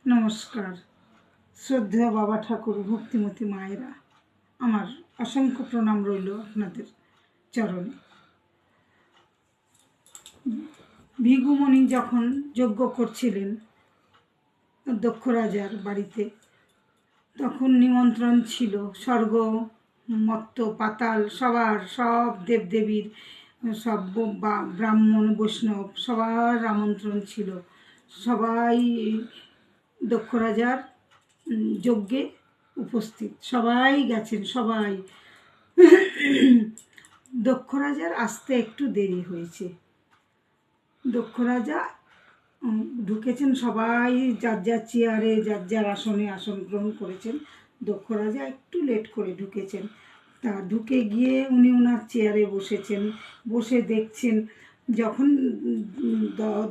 নমস্কার। শ্রদ্ধেয় বাবা ঠাকুর, ভক্তিমতী মায়েরা, আমার অসংখ্য প্রণাম রইল আপনাদের চরণে। ভিগুমণি যখন যজ্ঞ করছিলেন দক্ষ রাজার বাড়িতে, তখন নিমন্ত্রণ ছিল স্বর্গ, মর্ত্য, পাতাল, সব দেবদেবীর, সব ব্রাহ্মণ, বৈষ্ণব সবার আমন্ত্রণ ছিল। সবাই দক্ষ রাজার যজ্ঞে উপস্থিত, সবাই গেছেন। সবাই দক্ষ রাজার আসতে একটু দেরি হয়েছে। দক্ষ রাজা ঢুকেছেন, সবাই যার যার চেয়ারে যার যার আসনে আসন গ্রহণ করেছেন। দক্ষ রাজা একটু লেট করে ঢুকেছেন। তা ঢুকে গিয়ে উনি ওনার চেয়ারে বসেছেন। বসে দেখছেন, যখন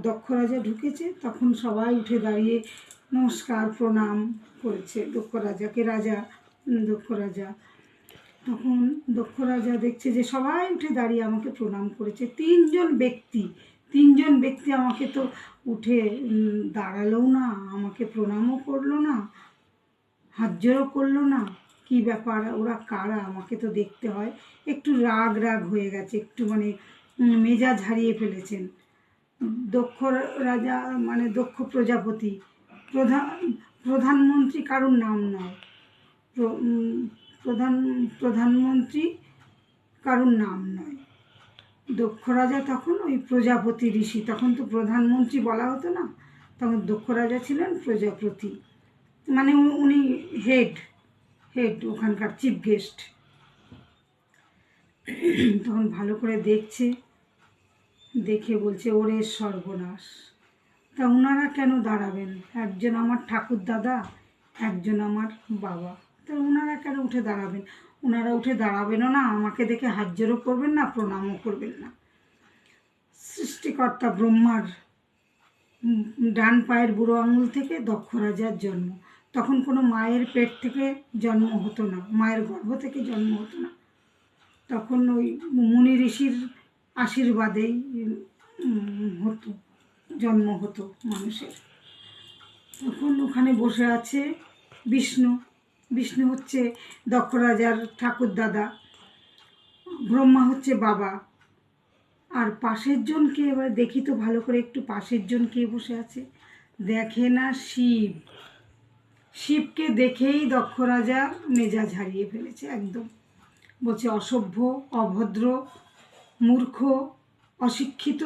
দক্ষ রাজা ঢুকেছে তখন সবাই উঠে দাঁড়িয়ে নমস্কার প্রণাম করেছে দক্ষ রাজাকে। দক্ষ রাজা তখন দক্ষ রাজা দেখছে যে সবাই উঠে দাঁড়িয়ে আমাকে প্রণাম করেছে। তিনজন ব্যক্তি আমাকে তো উঠে দাঁড়ালোও না, আমাকে প্রণামও করলো না, হাত জোড়ও করলো না। কি ব্যাপার, ওরা কারা, আমাকে তো দেখতে হয়। একটু রাগ হয়ে গেছে, একটু মেজাজ হারিয়ে ফেলেছেন দক্ষ রাজা, দক্ষ প্রজাপতি। প্রধানমন্ত্রী কারুর নাম নয়, প্রধানমন্ত্রী কারুর নাম নয়। দক্ষ রাজা তখন ওই প্রজাপতি ঋষি, তখন তো প্রধানমন্ত্রী বলা হতো না, তখন দক্ষ রাজা ছিলেন প্রজাপতি, উনি হেড ওখানকার চিফ গেস্ট। তখন ভালো করে দেখে বলছে ওরে সর্বনাশ, তা ওনারা কেন দাঁড়াবেন? একজন আমার ঠাকুর দাদা, একজন আমার বাবা, তা ওনারা কেন উঠে দাঁড়াবেন? ওনারা উঠে দাঁড়াবেনও না, আমাকে দেখে হাত জোড়ও করবেন না, প্রণামও করবেন না। সৃষ্টিকর্তা ব্রহ্মার ডান পায়ের বুড়ো আঙুল থেকে দক্ষ রাজার জন্ম। তখন কোনো মায়ের পেট থেকে জন্ম হতো না, মায়ের গর্ভ থেকে জন্ম হতো না, তখন ওই মুনি ঋষির আশীর্বাদেই জন্ম হতো মানুষের। তখন ওখানে বসে আছে বিষ্ণু হচ্ছে দক্ষ রাজার ঠাকুর দাদা, ব্রহ্মা হচ্ছে বাবা। আর পাশের জন কে, এবার দেখি তো ভালো করে একটু, পাশের জন কে বসে আছে? দেখে না, শিবকে দেখেই দক্ষ রাজা মেজাজ হারিয়ে ফেলেছে একদম। বলছে অসভ্য, অভদ্র, মূর্খ, অশিক্ষিত,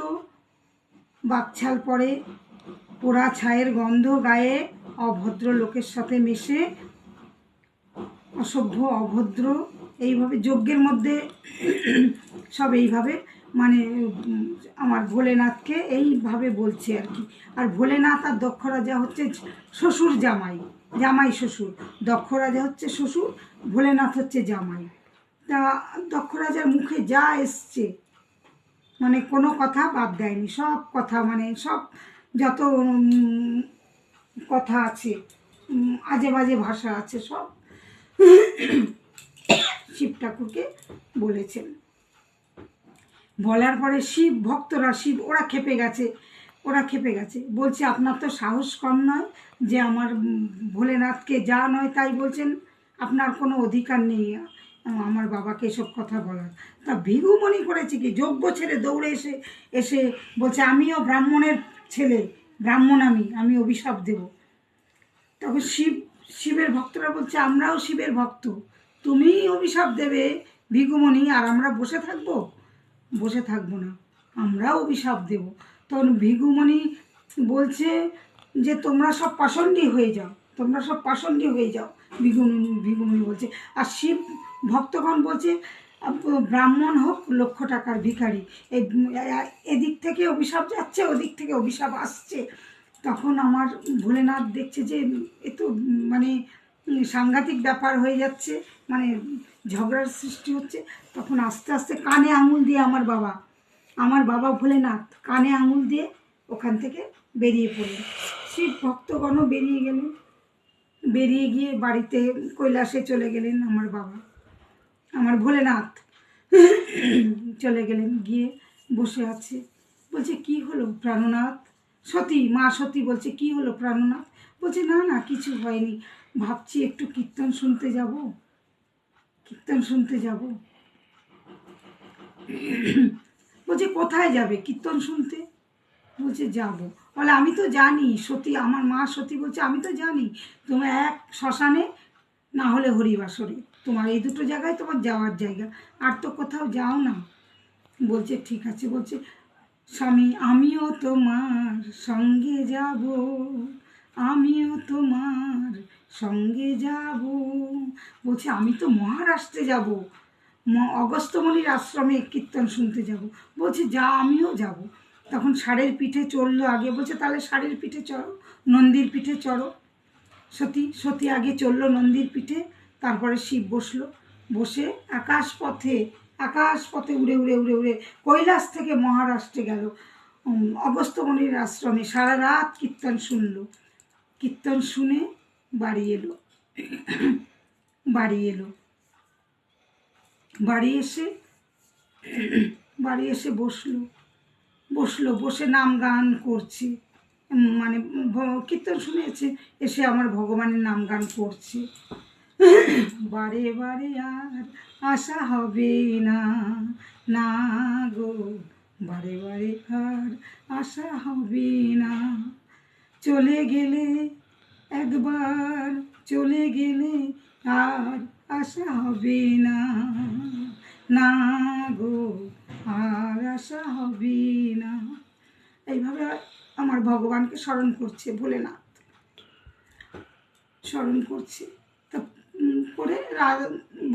বাকছাল পরে, পোড়া ছায়ের গন্ধ গায়ে, অভদ্র লোকের সাথে মিশে, অসভ্য, অভদ্র, এইভাবে যজ্ঞের মধ্যে সব এইভাবে আমার ভোলেনাথকে এইভাবে বলছে আর কি। আর ভোলেনাথ আর দক্ষ রাজা হচ্ছে শ্বশুর জামাই শ্বশুর। দক্ষ রাজা হচ্ছে শ্বশুর, ভোলেনাথ হচ্ছে জামাই। তা দক্ষ রাজার মুখে যা এসছে, কোনো কথা বাদ দেয়নি, সব কথা, সব যত কথা আছে, আজে বাজে ভাষা আছে, সব শিব ঠাকুরকে বলেছেন। বলার পরে ওরা খেপে গেছে, বলছে আপনার তো সাহস কম নয় যে আমার ভোলেনাথকে যা নয় তাই বলছেন, আপনার কোনো অধিকার নেই আমার বাবাকে এসব কথা বলার। তা ভিগুমণি করেছে কি, যজ্ঞ ছেড়ে দৌড়ে এসে বলছে আমিও ব্রাহ্মণের ছেলে, ব্রাহ্মণ, আমি অভিশাপ দেব। তখন শিবের ভক্তরা বলছে আমরাও শিবের ভক্ত, তুমি অভিশাপ দেবে ভিগুমণি, আর আমরা বসে থাকবো না, আমরাও অভিশাপ দেব। তখন ভিগুমণি বলছে যে তোমরা সব পাষণ্ডী হয়ে যাও, ভিগুমণি বলছে। আর শিব ভক্তগণ বলছে ব্রাহ্মণ হোক 1,00,000 টাকার ভিখারি, এদিক থেকে অভিশাপ যাচ্ছে, ওদিক থেকে অভিশাপ আসছে। তখন আমার ভোলেনাথ দেখছে যে এ তো সাংঘাতিক ব্যাপার হয়ে যাচ্ছে, ঝগড়ার সৃষ্টি হচ্ছে। তখন আস্তে আস্তে কানে আঙুল দিয়ে আমার বাবা ভোলেনাথ কানে আঙুল দিয়ে ওখান থেকে বেরিয়ে পড়লেন। শিব ভক্তগণও বেরিয়ে গিয়ে বাড়িতে কৈলাসে চলে গেলেন। আমার ভোলেনাথ চলে গেলেন, গিয়ে বসে আছে। বলছে কি হলো প্রাণনাথ, সতী, মা সতী বলছে কি হলো প্রাণনাথ? বলছে না না কিছু হয়নি, ভাবছি একটু কীর্তন শুনতে যাব, কীর্তন শুনতে যাব। বলছে কোথায় যাবে কীর্তন শুনতে? বলছে যাবো। বলে আমি তো জানি সতী, আমার মা সতী বলছে আমি তো জানি তুমি এক শ্মশানে না হলে হরিবাসরে, তোমার এই দুটো জায়গায় তোমার যাওয়ার জায়গা, আর তো কোথাও যাও না। বলছে ঠিক আছে। বলছে স্বামী আমিও তোমার সঙ্গে যাব, আমিও তোমার সঙ্গে যাব। বলছে আমি তো মহারাষ্ট্রে যাব, অগস্ত্যমণির আশ্রমে কীর্তন শুনতে যাব। বলছে যা আমিও যাব। তখন ষাঁড়ের পিঠে চড়লো আগে। বলছে তাহলে ষাঁড়ের পিঠে চড়ো, নন্দীর পিঠে চড়ো। সতী আগে চললো নন্দীর পিঠে, তারপরে শিব বসলো, বসে আকাশ পথে উড়ে উড়ে উড়ে উড়ে কৈলাস থেকে মহারাষ্ট্রে গেল, অগস্ত্যমণির আশ্রমে সারা রাত কীর্তন শুনলো। কীর্তন শুনে বাড়ি এলো। বাড়ি এলো, বাড়ি এসে বসে নাম গান করছে, মানে কীর্তন শুনেছে, এসে আমার ভগবানের নাম গান করছে। বারে বারে আর আশা হবে না, না গো বারে বারে আর আশা হবে না, চলে গেলে একবার চলে গেলে আর আশা হবে না, না গো আর আশা হবে না। এইভাবে আমার ভগবানকে স্মরণ করছে, ভোলেনাথ স্মরণ করছে। তা করে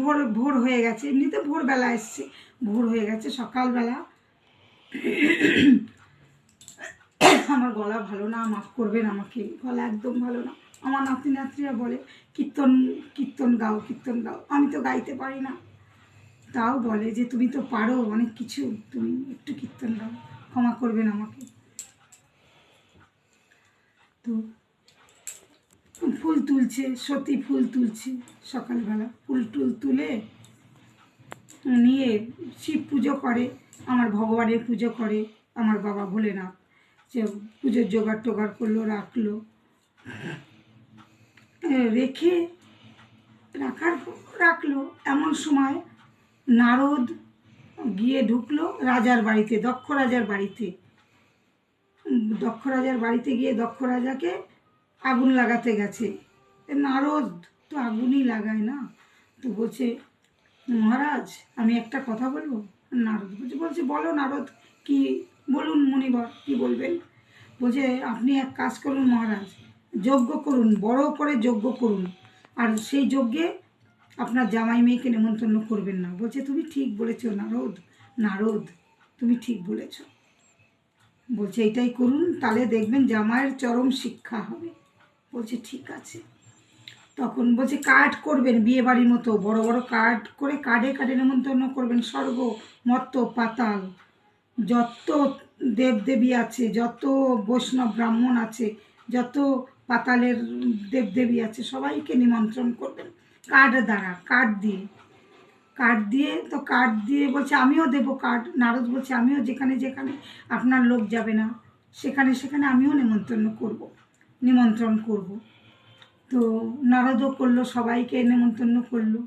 ভোর ভোর হয়ে গেছে, এমনিতে ভোরবেলা এসছে, ভোর হয়ে গেছে সকালবেলা। আমার গলা ভালো না, মাফ করবেন আমাকে, গলা একদম ভালো না। আমার নাতিরা বলে কীর্তন কীর্তন গাও, কীর্তন গাও। আমি তো গাইতে পারি না, তাও বলে যে তুমি তো পারো অনেক কিছু, তুমি একটু কীর্তন গাও, ক্ষমা করবেন আমাকে। তো ফুল তুলছে, সতী ফুল তুলছে সকালবেলা, ফুল টুল তুলে নিয়ে শিব পুজো করে, আমার ভগবানের পুজো করে আমার বাবা ভোলেনাথ। যে পুজোর জোগাড় টোগাড় করলো, রাখলো। এমন সময় নারদ গিয়ে ঢুকলো রাজার বাড়িতে, দক্ষ রাজার বাড়িতে। দক্ষ রাজার বাড়িতে গিয়ে দক্ষ রাজাকে আগুন লাগাতে গেছে। নারদ তো আগুনই লাগায় না। তো বলছে মহারাজ আমি একটা কথা বলবো। নারদ বলছে বলো নারদ, কি বলুন মুনিবর, কি বলবেন? বলছে আপনি এক কাজ করুন মহারাজ, যজ্ঞ করুন, বড় করে যজ্ঞ করুন, আর সেই যজ্ঞে আপনার জামাই মেয়েকে নেমন্তন্ন করবেন না। বলছে তুমি ঠিক বলেছো নারদ তুমি ঠিক বলেছ। বলছে এটাই করুন, তাহলে দেখবেন জামাইয়ের চরম শিক্ষা হবে। বলছে ঠিক আছে। তখন বলছে কার্ড করবেন, বিয়ে বাড়ির মতো বড় বড় কার্ড করে কার্ডে নেমন্তন্ন করবেন স্বর্গ মর্ত্য পাতাল, যত দেবদেবী আছে, যত বৈষ্ণব ব্রাহ্মণ আছে, যত পাতালের দেবদেবী আছে, সবাইকে নিমন্ত্রণ করবেন কার্ড দিয়ে। তো কার্ড দিয়ে বলছে আমিও দেবো কার্ড। নারদ বলছে আমিও যেখানে যেখানে আপনার লোক যাবে না, সেখানে সেখানে আমিও নিমন্ত্রণ করব। তো নারদও করলো, সবাইকে নেমন্তন্ন করলো,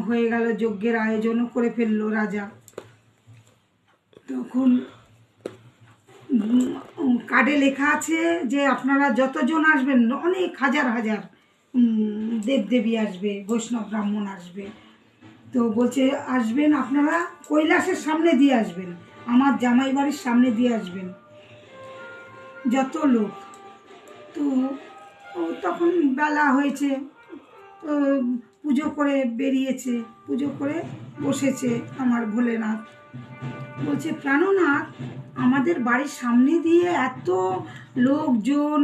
হয়ে গেল, যজ্ঞের আয়োজনও করে ফেললো রাজা। তখন কার্ডে লেখা আছে যে আপনারা যতজন আসবেন, অনেক হাজার দেবদেবী আসবে, বৈষ্ণব ব্রাহ্মণ আসবে। তো বলছে আসবেন আপনারা কৈলাসের সামনে দিয়ে আসবেন, আমার জামাই বাড়ির সামনে দিয়ে আসবেন যত লোক। তো তখন বেলা হয়েছে, পুজো করে বেরিয়েছে, পুজো করে বসেছে আমার ভোলেনাথ। বলছে প্রাণনাথ আমাদের বাড়ির সামনে দিয়ে এত লোকজন,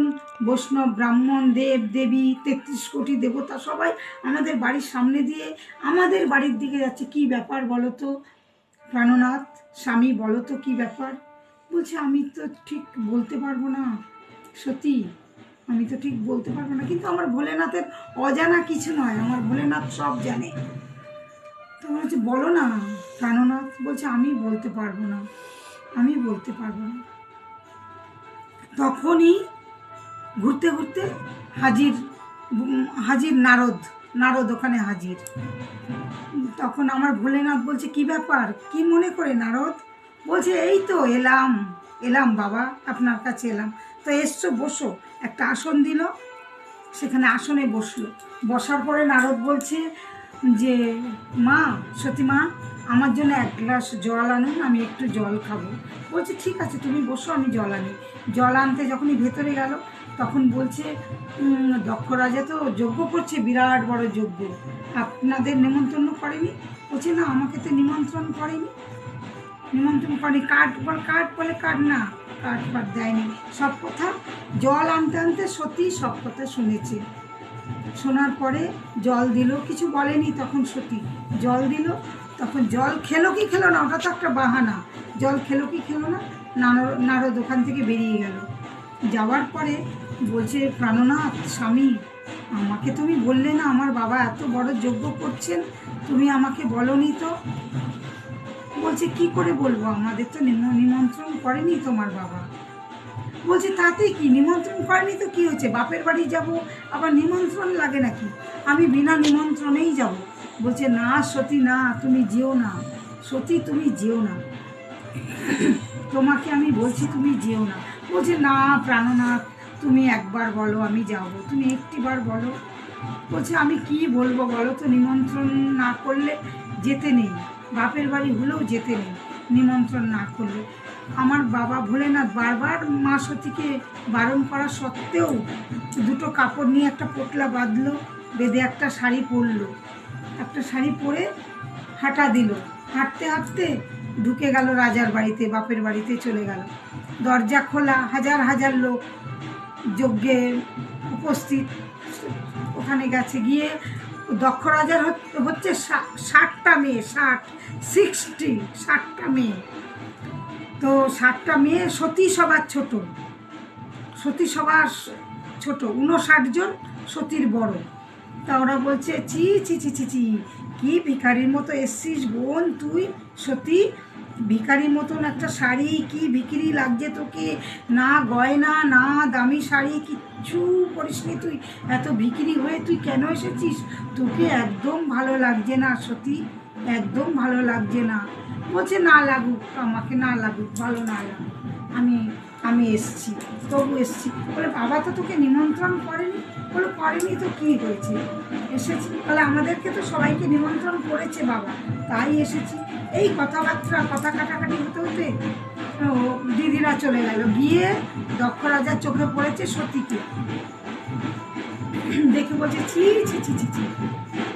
বৈষ্ণব ব্রাহ্মণ দেব দেবী ৩৩ কোটি দেবতা সবাই আমাদের বাড়ির সামনে দিয়ে আমাদের বাড়ির দিকে যাচ্ছে, কি ব্যাপার বলো তো প্রাণনাথ, স্বামী বলো তো কি ব্যাপার? বলছে আমি তো ঠিক বলতে পারবো না সতী, আমি তো ঠিক বলতে পারবো না, কিন্তু আমার ভোলেনাথের অজানা কিছু নয়, আমার ভোলেনাথ সব জানে। তো বলছে বলো না প্রাণনাথ। বলছে আমি বলতে পারবো না। তখনই ঘুরতে ঘুরতে হাজির হাজির নারদ। নারদ ওখানে হাজির। তখন আমার ভোলেনাথ বলছে, কি ব্যাপার, কি মনে করে নারদ? বলছে, এই তো এলাম এলাম বাবা, আপনার কাছে এলাম। তো এসছো, বসো। একটা আসন দিল, সেখানে আসনে বসলো। বসার পরে নারদ বলছে যে, মা, সতী মা, আমার জন্য এক গ্লাস জল আনুন, আমি একটু জল খাবো। বলছে, ঠিক আছে, তুমি বসো, আমি জল আনি। জল আনতে যখনই ভেতরে গেল, তখন বলছে, দক্ষ রাজা তো যজ্ঞ করছে, বিরাট বড় যজ্ঞ, আপনাদের নিমন্ত্রণ করেনি? বলছে, না, আমাকে তো নিমন্ত্রণ করেনি। নিমন্ত্রণ করেনি। কাঠ বলে কাঠ না, কাঠ পাঠ দেয়নি। সব কথা, জল আনতে আনতে সত্যি সব কথা শুনেছে। শোনার পরে জল দিল, কিছু বলেনি তখন সতী। জল দিল, তখন জল খেলো কি খেলো না, ওটা তো একটা বাহানা। জল খেলো কি খেলো না, নারদ ওখান থেকে বেরিয়ে গেল। যাওয়ার পরে বলছে, প্রাণনাথ স্বামী, আমাকে তুমি বললে না আমার বাবা এত বড় যজ্ঞ করছেন, তুমি আমাকে বলনি তো? বলছে, কি করে বলবো, আমাদের তো নিমন্ত্রণ করেনি তোমার বাবা। বলছে, তাতে কি, নিমন্ত্রণ করেনি তো কি হয়েছে, বাপের বাড়ি যাব, আবার নিমন্ত্রণ লাগে নাকি? আমি বিনা নিমন্ত্রণেই যাব। বলছে, না সতী, না, তুমি যেও না সতী, তুমি যেও না, তোমাকে আমি বলছি তুমি যেও না। বলছে, না প্রাণনাথ, তুমি একবার বলো, আমি যাব, তুমি একটিবার বলো। বলছে, আমি কি বলবো বলো তো, নিমন্ত্রণ না করলে যেতে নেই, বাপের বাড়ি হলেও যেতে নেই নিমন্ত্রণ না করলে। আমার বাবা ভোলেনাথ বারবার মা সতীকে বারণ করা সত্ত্বেও দুটো কাপড় নিয়ে একটা পোটলা বাঁধলো, বেঁধে একটা শাড়ি পরলো, একটা শাড়ি পরে হাঁটা দিল। হাঁটতে হাঁটতে ঢুকে গেল রাজার বাড়িতে, বাপের বাড়িতে চলে গেল। দরজা খোলা, হাজার হাজার লোক যজ্ঞে উপস্থিত। ওখানে গেছে, গিয়ে দক্ষ রাজার হচ্ছে 60টা মেয়ে, 60টা মেয়ে। তো 60টা মেয়ে, সতী সবার ছোট, সতী সবার ছোট, 59 জন, সতীর বড়। তা ওরা বলছে, চি চি চি চি চি, কি ভিখারির মতো এসছিস বোন তুই সতী, ভিখারির মতন একটা শাড়ি, কি বিক্রি লাগছে তোকে, না গয়না, না দামি শাড়ি, কিচ্ছু পরিসনি তুই, এত বিক্রি হয়ে তুই কেন এসেছিস? তোকে একদম ভালো লাগছে না সতী, একদম ভালো লাগছে না। বলছে, না লাগুক, আমাকে না লাগুক, ভালো না লাগুক, আমি এসছি, তবু এসছি। বলে, বাবা তো তোকে নিমন্ত্রণ করেনি? বলে, করেনি তো কী হয়েছে, এসেছি। বলে, আমাদেরকে তো সবাইকে নিমন্ত্রণ করেছে বাবা, তাই এসেছি। এই কথাবার্তা, কথা কাটাকাটি হতে হতে দিদিরা চলে গেল। গিয়ে দক্ষ রাজার চোখে পড়েছে সতীকে, দেখে বলছে, ছি ছি ছি ছি ছি,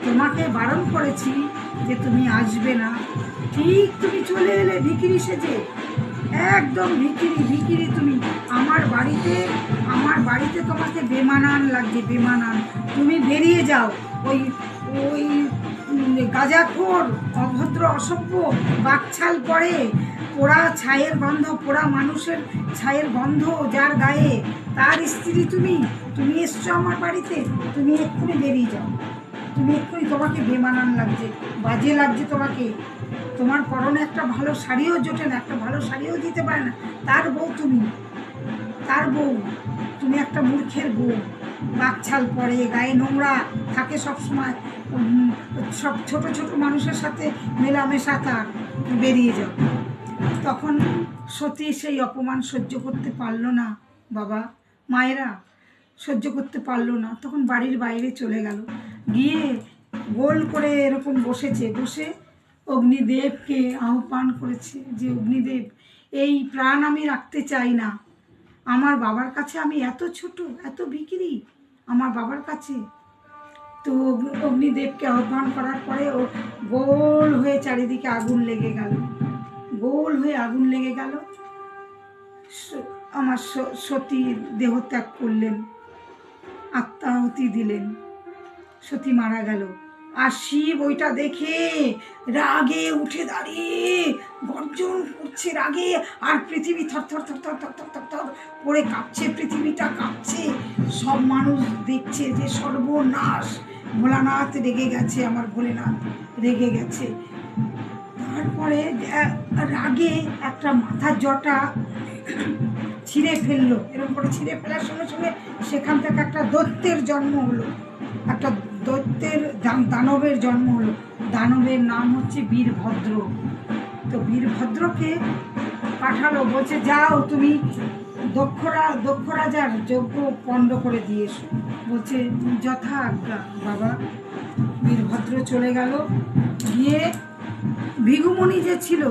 তোমাকে বারণ করেছি যে তুমি আসবে না, ঠিক তুমি চলে এলে ভিখিরি সেজে, একদম ভিখিরি তুমি। আমার বাড়িতে তোমাকে বেমানান লাগছে, বেমানান, তুমি বেরিয়ে যাও। ওই ওই গাঁজাখোর, অভদ্র, অসভ্য, বাকছাল পরে, পোড়া ছায়ের গন্ধ, পোড়া মানুষের ছায়ের গন্ধ যার গায়ে, তার স্ত্রী তুমি এসছো আমার বাড়িতে, তুমি এক্ষুনি বেরিয়ে যাও, তুমি এক্ষুনি, তোমাকে বেমানান লাগছে, বাজে লাগছে তোমাকে, তোমার পরনে একটা ভালো শাড়িও জোটে না, একটা ভালো শাড়িও দিতে পারে না, তার বউ তুমি, তার বউ তুমি, একটা মূর্খের বউ, বাকছাল পরে, গায়ে নোংরা থাকে সবসময়, সব ছোট ছোট মানুষের সাথে মেলামেশা, তার, বেরিয়ে যাও। তখন সতী সেই অপমান সহ্য করতে পারলো না বাবা, মায়েরা সহ্য করতে পারলো না, তখন বাড়ির বাইরে চলে গেল। গিয়ে গোল করে এরকম বসেছে, বসে অগ্নিদেবকে আহ্বান করেছে যে, অগ্নিদেব, এই প্রাণ আমি রাখতে চাই না, আমার বাবার কাছে আমি এত ছোট, এত ভিখিরি আমার বাবার কাছে। তো অগ্নিদেবকে আহ্বান করার পরে ও গোল হয়ে চারিদিকে আগুন লেগে গেল, গোল হয়ে আগুন লেগে গেল। আমার সতী দেহ ত্যাগ করলেন, আত্মাহুতি দিলেন, সতী মারা গেল। আর শিব ওইটা দেখে রাগে উঠে দাঁড়িয়ে গর্জন করছে রাগে, আর পৃথিবী থর থর থর থর থর থর থর থর করে কাঁপছে, পৃথিবীটা কাঁপছে, সব মানুষ দেখছে যে সর্বনাশ, ভোলানাথ রেগে গেছে, আমার ভোলেনাথ রেগে গেছে। তারপরে রাগে একটা মাথার জটা ছিঁড়ে ফেললো, এরকম করে ছিঁড়ে ফেলার সঙ্গে সঙ্গে সেখান থেকে একটা দৈত্যের জন্ম হলো, একটা দৈত্যের দানবের জন্ম হলো। দানবের নাম হচ্ছে বীরভদ্র। তো বীরভদ্রকে পাঠালো, বলছে যাও তুমি দক্ষ রাজার যজ্ঞ পণ্ড করে দিয়ে এসো। বলছে যথা আজ্ঞা বাবা। বীরভদ্র চলে গেল, গিয়ে ভিগুমণি যে ছিল,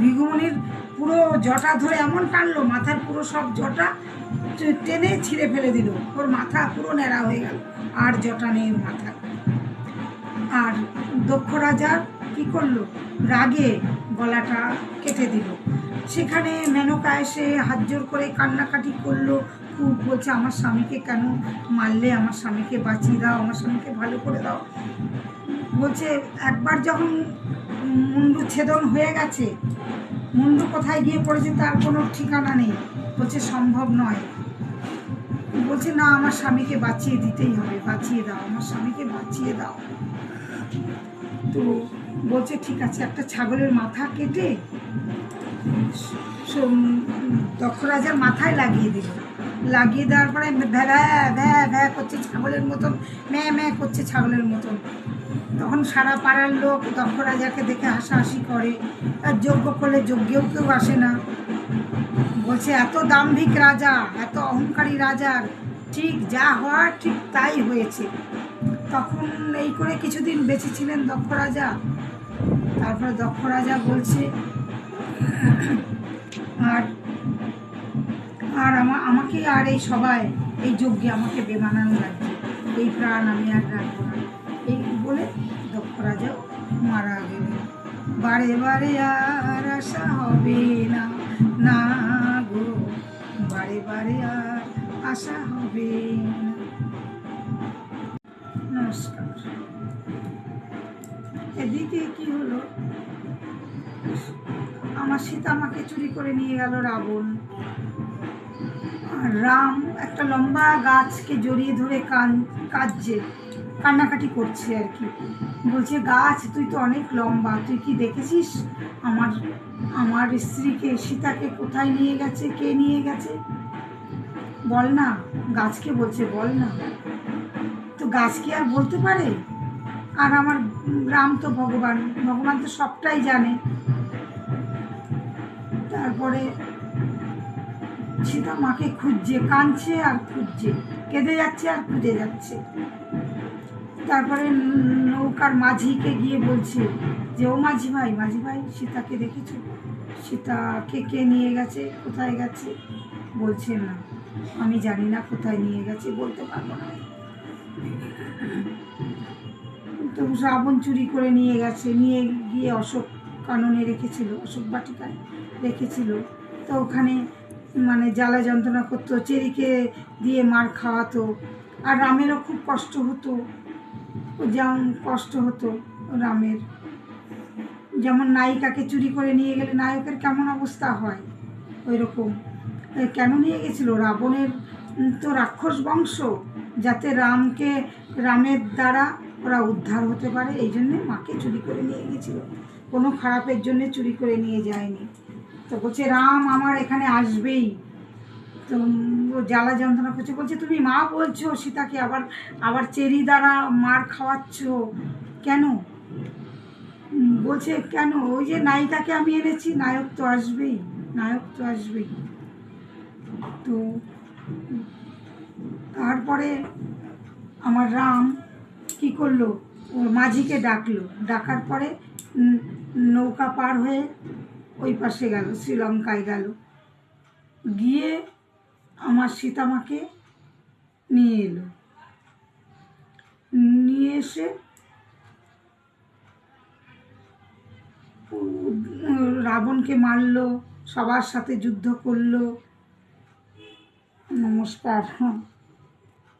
ভিগুমণির পুরো জটা ধরে এমন টানলো, মাথার পুরো সব জটা টেনে ছিঁড়ে ফেলে দিল। ওর মাথা পুরো ন্যাড়া হয়ে গেল, আর জটা নেই ওর মাথা। আর দক্ষ রাজা কি করলো, রাগে গলাটা কেটে দিল। সেখানে মেনকা এসে হাত জোর করে কান্নাকাটি করলো খুব, বলছে আমার স্বামীকে কেন মারলে, আমার স্বামীকে বাঁচিয়ে দাও, আমার স্বামীকে ভালো করে দাও। বলছে একবার যখন মুন্ডু ছেদন হয়ে গেছে, মুন্ডু কোথায় গিয়ে পড়েছে তার কোনো ঠিকানা নেই। বলছে সম্ভব নয়। বলছে না, আমার স্বামীকে বাঁচিয়ে দিতেই হবে, বাঁচিয়ে দাও, আমার স্বামীকে বাঁচিয়ে দাও। তো বলছে ঠিক আছে, একটা ছাগলের মাথা কেটে দক্ষ রাজার মাথায় লাগিয়ে দিল। লাগিয়ে দেওয়ার পরে ভ্যা ভ্যা ভ্যা করছে ছাগলের মতন, ম্যা ম্যা করছে ছাগলের মতন। তখন সারা পাড়ার লোক দক্ষ রাজাকে দেখে হাসাহাসি করে, আর যজ্ঞ করলে যজ্ঞেও কেউ আসে না। বলছে এত দাম্ভিক রাজা, এত অহংকারী রাজার ঠিক যা হওয়ার ঠিক তাই হয়েছে। তখন এই করে কিছুদিন বেঁচে ছিলেন দক্ষ রাজা। তারপরে দক্ষ রাজা বলছে আর আর আমাকে আর এই সবাই এই যজ্ঞে আমাকে বেমানানো লাগছে, এই প্রাণ আমি আর রাখবো না, এই বলে দক্ষ রাজাও মারা গেলেন। বারে বারে আর আশা হবে না, না গো, বারে বারে আর আশা হবে না। নমস্কার। এদিকে কি হলো, আমার সীতা আমাকে চুরি করে নিয়ে গেল রাবণ। আর রাম একটা লম্বা গাছকে জড়িয়ে ধরে কাঁদছে, কান্নাকাটি করছে আর কি। বলছে গাছ তুই তো অনেক লম্বা, তুই কি দেখেছিস আমার আমার স্ত্রীকে সীতাকে কোথায় নিয়ে গেছে, কে নিয়ে গেছে বল না। গাছকে বলছে বল না। তো গাছ কি আর বলতে পারে? আর আমার রাম তো ভগবান, ভগবান তো সবটাই জানে। তারপরে সীতা মাকে খুঁজছে, কাঁদছে আর খুঁজছে, কেঁদে যাচ্ছে আর খুঁজে যাচ্ছে। তারপরে নৌকার মাঝিকে গিয়ে বলছে যে ও মাঝি ভাই সীতাকে দেখেছো, সীতাকে কে নিয়ে গেছে, কোথায় গেছে? বলছে না, আমি জানি না কোথায় নিয়ে গেছে, বলতে পারবো না। তো রাবণ চুরি করে নিয়ে গেছে, নিয়ে গিয়ে অশোক কাননে রেখেছিল, অশোক বাটিকায় রেখেছিল। তো ওখানে মানে জ্বালা যন্ত্রণা করতো, চেরিকে দিয়ে মার খাওয়াতো। আর রামেরও খুব কষ্ট হতো, যেমন কষ্ট হতো রামের, যেমন নায়িকাকে চুরি করে নিয়ে গেলে নায়কের কেমন অবস্থা হয়, ওই রকম। কেন নিয়ে গেছিল? রাবণের তো রাক্ষস বংশ, যাতে রামের দ্বারা ওরা উদ্ধার হতে পারে, এই জন্যে মাকে চুরি করে নিয়ে গেছিল, কোনো খারাপের জন্যে চুরি করে নিয়ে যায়নি। তো বলছে রাম আমার এখানে আসবেই। তো জ্বালা যন্ত্রণা করছে, বলছে তুমি মা বলছো সীতাকে, আবার চেরি দ্বারা মার খাওয়াচ্ছ কেন? বলছে কেন, ওই যে নায়িকাকে আমি এনেছি, নায়ক তো আসবেই, নায়ক তো আসবেই। তো তারপরে আমার রাম কি করলো, ওর মাঝিকে ডাকলো, ডাকার পরে নৌকা পার হয়ে ওই পাশে গেল, শ্রীলঙ্কায় গেল, গিয়ে আমার সীতামাকে নিয়ে এলো, নিয়ে এসে রাবণকে মারলো, সবার সাথে যুদ্ধ করলো। নমস্কার।